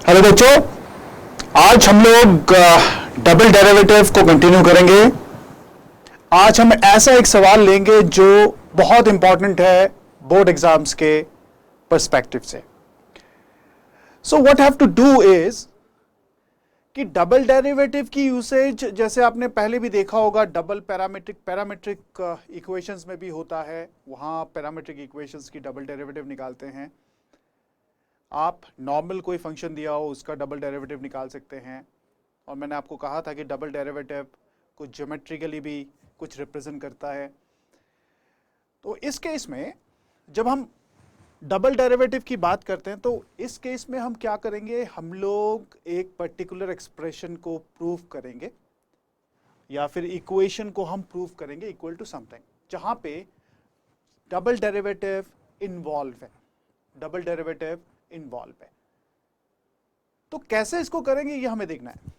Hello बच्चों, आज हम लोग डबल डेरिवेटिव को कंटिन्यू करेंगे। आज हम ऐसा एक सवाल लेंगे जो बहुत इंपॉर्टेंट है बोर्ड एग्जाम्स के पर्सपेक्टिव से। So what have to do is कि डबल डेरिवेटिव की यूसेज जैसे आपने पहले भी देखा होगा, डबल पैरामीट्रिक इक्वेशंस में भी होता है। वहां पैरामीट्रिक इक्वेशंस की डबल डेरिवेटिव निकालते हैं। आप नॉर्मल कोई फंक्शन दिया हो उसका डबल डेरिवेटिव निकाल सकते हैं। और मैंने आपको कहा था कि डबल डेरिवेटिव कुछ ज्योमेट्रिकली भी कुछ रिप्रेजेंट करता है। तो इस केस में जब हम डबल डेरिवेटिव की बात करते हैं तो इस केस में हम क्या करेंगे, हम लोग एक पर्टिकुलर एक्सप्रेशन को प्रूव करेंगे या फिर इक्वेशन को हम प्रूव करेंगे इक्वल टू समथिंग जहां पे डबल डेरिवेटिव इन्वॉल्व है। डबल डेरिवेटिव इन्वॉल्व है। तो कैसे इसको करेंगे ये हमें देखना है।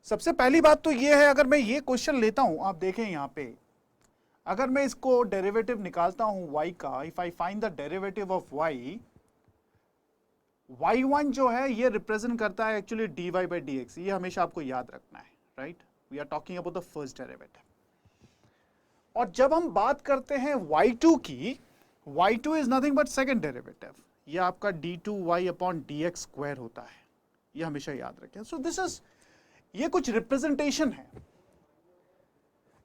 सबसे पहली बात तो ये है, अगर मैं ये क्वेश्चन लेता हूं, आप देखें यहां पे, अगर मैं इसको डेरिवेटिव निकालता हूं y का, if I find the derivative of y, y1 जो है ये रिप्रेजेंट करता है एक्चुअली dy बाई dx। ये हमेशा आपको याद रखना है, right. We are talking about the first derivative. और जब हम बात करते हैं y2 की, y2 is nothing but second derivative. ये आपका d2y अपॉन dx स्क्वायर होता है, ये हमेशा याद रखें। सो दिस इज, ये कुछ रिप्रेजेंटेशन है,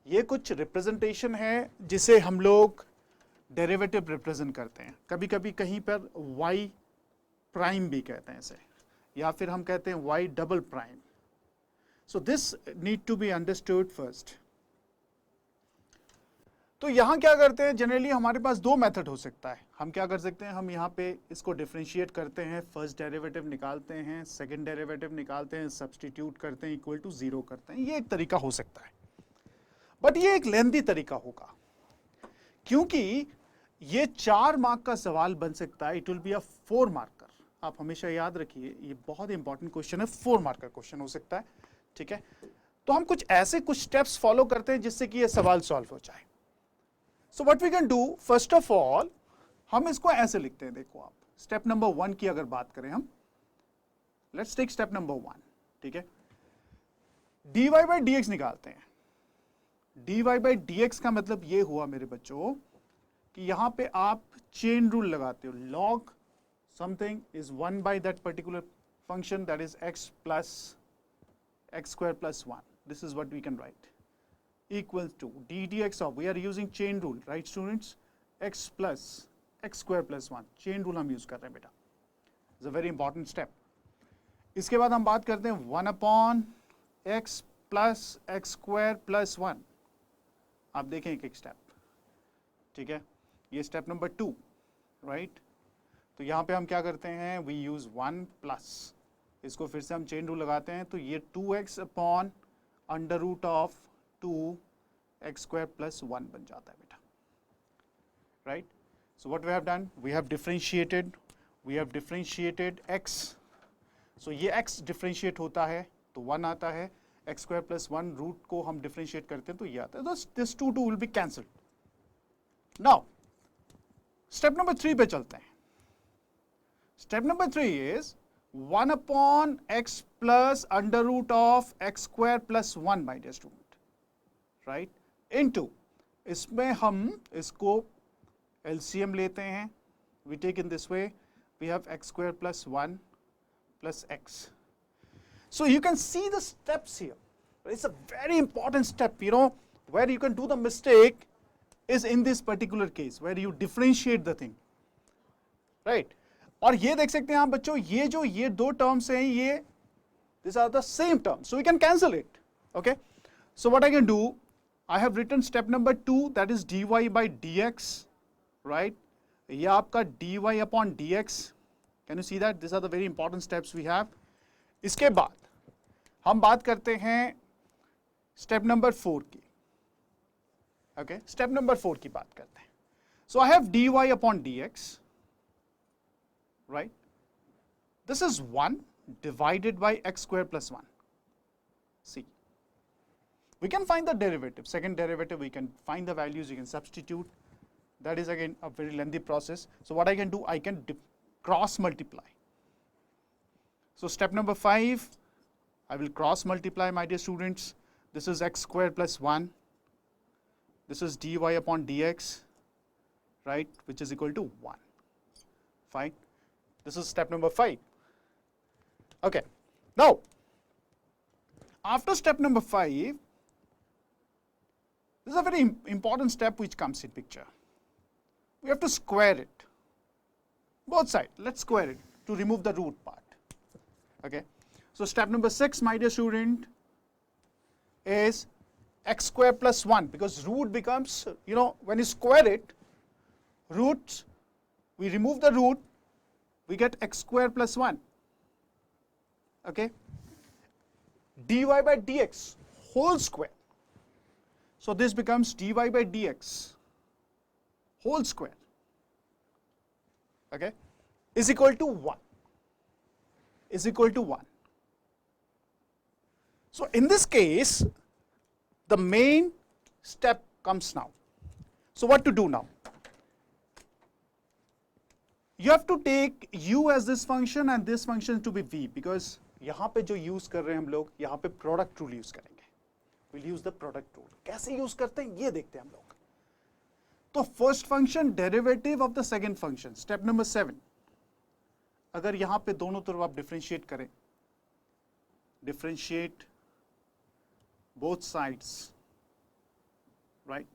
ये कुछ रिप्रेजेंटेशन है जिसे हम लोग डेरिवेटिव रिप्रेजेंट करते हैं। कभी कभी कहीं पर y प्राइम भी कहते हैं इसे, या फिर हम कहते हैं y double prime. So this need to be understood first. तो यहां क्या करते हैं, जनरली हमारे पास दो मेथड हो सकता है। हम क्या कर सकते हैं, हम यहाँ पे इसको डिफरेंशिएट करते हैं, फर्स्ट डेरिवेटिव निकालते हैं, सेकंड डेरिवेटिव निकालते हैं, सब्स्टिट्यूट करते हैं, इक्वल टू जीरो करते हैं। ये एक तरीका हो सकता है, बट ये एक लेंथी तरीका होगा क्योंकि ये 4 मार्क का सवाल बन सकता है। It will be a 4 marker. आप हमेशा याद रखिए, ये बहुत इंपॉर्टेंट क्वेश्चन है, 4 मार्क का क्वेश्चन हो सकता है, ठीक है। तो हम कुछ ऐसे कुछ स्टेप्स फॉलो करते हैं जिससे कि ये सवाल सॉल्व हो जाए। So what we can do, first of all, हम इसको ऐसे लिखते हैं। देखो आप, स्टेप नंबर 1 की अगर बात करें हम, लेट्स टेक स्टेप नंबर 1, ठीक है। dy बाई dx निकालते हैं। dy बाई dx का मतलब ये हुआ मेरे बच्चों कि यहां पे आप चेन रूल लगाते हो। log something is 1 by that particular function, that is x plus x square plus 1. This is what we can write. Equals to d dx of, we are using chain rule, right students, x plus x square plus 1, chain rule हम use कर रहे हैं बेटा। It's a very important step. इसके बाद हम बात करते हैं 1 upon x plus x square plus 1। आप देखें एक एक स्टेप, ठीक है। ये स्टेप नंबर 2, राइट। तो यहाँ पे हम क्या करते हैं, we use 1 plus, इसको फिर से हम चेन रूल लगाते हैं, तो ये 2x upon under root of 2x square plus 1 बन जाता है बेटा, right. So what we have done, we have differentiated x। So ये x डिफरेंशिएट होता है तो 1 आता है, x square plus 1 रूट को हम डिफरेंशिएट करते हैं तो ये आता है। तो this 2 will be cancelled. Now step number 3 पे चलते हैं। Step number 3 is 1 upon x plus under root of x square plus 1, my dear student, right, into, इसमें हम इसको LCM लेते हैं, we take in this way, we have x square plus 1 plus x. So you can see the steps here. It's a very important step, you know, where you can do the mistake is in this particular case where you differentiate the thing, right. और ये देख सकते हैं आप बच्चों, ये दो terms हैं, ये this are the same term, so we can cancel it, okay. So what I can do, I have written step number 2, that is dy by dx, right. ये आपका dy upon dx, can you see that, this are the very important steps we have. इसके बाद हम बात करते हैं step number 4 की, okay. Step number 4 की बात करते हैं। So I have dy upon dx, right? This is 1 divided by x square plus 1. See, we can find the derivative, second derivative, we can find the values, you can substitute. That is again a very lengthy process. So what I can do, I can cross multiply. So step number 5, I will cross multiply, my dear students. This is x squared plus 1. This is dy upon dx, right, which is equal to 1. Fine. This is step number 5. Okay. Now, after step number 5, this is a very important step which comes in picture. We have to square it. Both sides. Let's square it to remove the root part. Okay. So step number 6, my dear student, is x squared plus 1, because root becomes, when you square it, roots, we remove the root, we get x squared plus 1. Okay. dy by dx whole square. So this becomes dy by dx whole square, okay, is equal to 1. Is equal to 1. So in this case, the main step comes now. So what to do now? You have to take u as this function and this function to be v, because यहाँ पे जो use कर रहे हैं हम लोग, यहाँ पे प्रोडक्ट रूल यूज करेंगे. We'll use the product rule. कैसे यूज करते हैं ये देखते हैं हम लोग. तो first function derivative of the second function, step number 7. अगर यहाँ पे दोनों तरफ आप डिफरेंशिएट करें, differentiate both sides, right,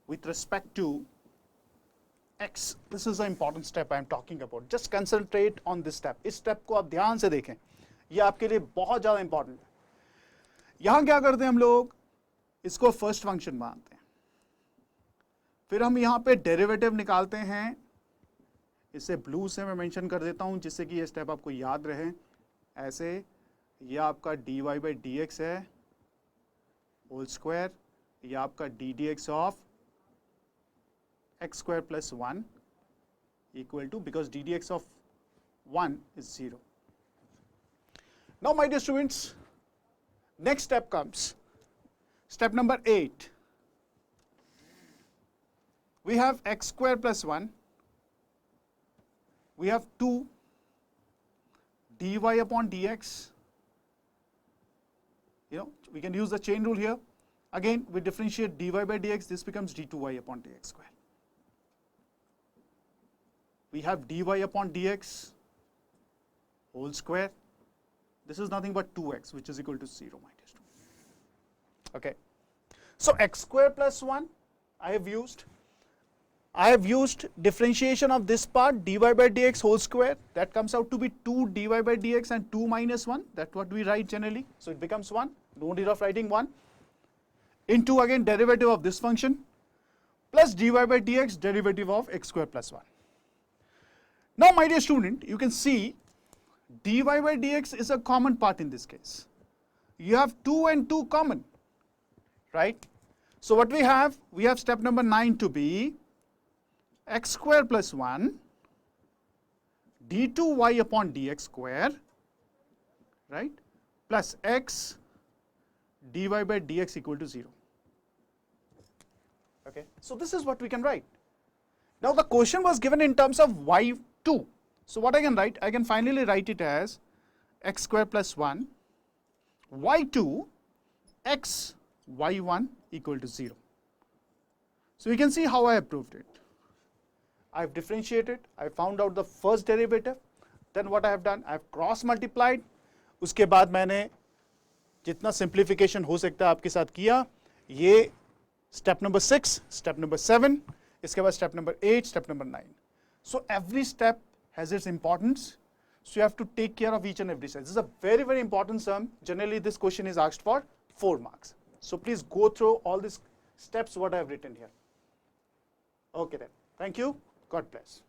with respect to x. This is the important step I am talking about. Just concentrate on this step. इस step को आप ध्यान से देखें, ये आपके लिए बहुत ज़्यादा important है. यहाँ क्या करते हैं हम लोग, इसको फर्स्ट फंक्शन मानते हैं, फिर हम यहाँ पे डेरिवेटिव निकालते हैं. इसे ब्लू से मैं मेंशन कर देता हूँ जिससे कि ये स्टेप आपको याद रहे. ऐसे ये आपका dy by dx है होल स्क्वायर, ये आपका ddx of x square plus 1 equal to, because ddx of 1 is 0. Now my dear students, next step comes, step number 8. We have x square plus 1, we have 2 dy upon dx. We can use the chain rule here. Again, we differentiate dy by dx, this becomes d2y upon dx square. We have dy upon dx whole square. This is nothing but 2x, which is equal to 0, my dear student. Okay. So x square plus 1, I have used differentiation of this part, dy by dx whole square. That comes out to be 2 dy by dx and 2 minus 1. That's what we write generally. So it becomes 1. No need of writing 1. Into again derivative of this function plus dy by dx derivative of x square plus 1. Now my dear student, you can see dy by dx is a common part in this case. You have 2 and 2 common, right? So what we have step number 9 to be x square plus 1 d2y upon dx square, right, plus x dy by dx equal to 0. Okay, so this is what we can write. Now the question was given in terms of y2. So what I can write? I can finally write it as x square plus 1 y2 x y1 equal to 0. So you can see how I have proved it. I have differentiated, I found out the first derivative, then what I have done, I have cross multiplied, उसके बाद मैंने जितना simplification हो सकता है आपके साथ किया. ये step number 6, step number 7, इसके बाद step number 8, step number 9. So every step has its importance. So you have to take care of each and every step. This is a very, very important sum. Generally this question is asked for 4 marks. So please go through all these steps what I have written here. Okay then. Thank you. God bless.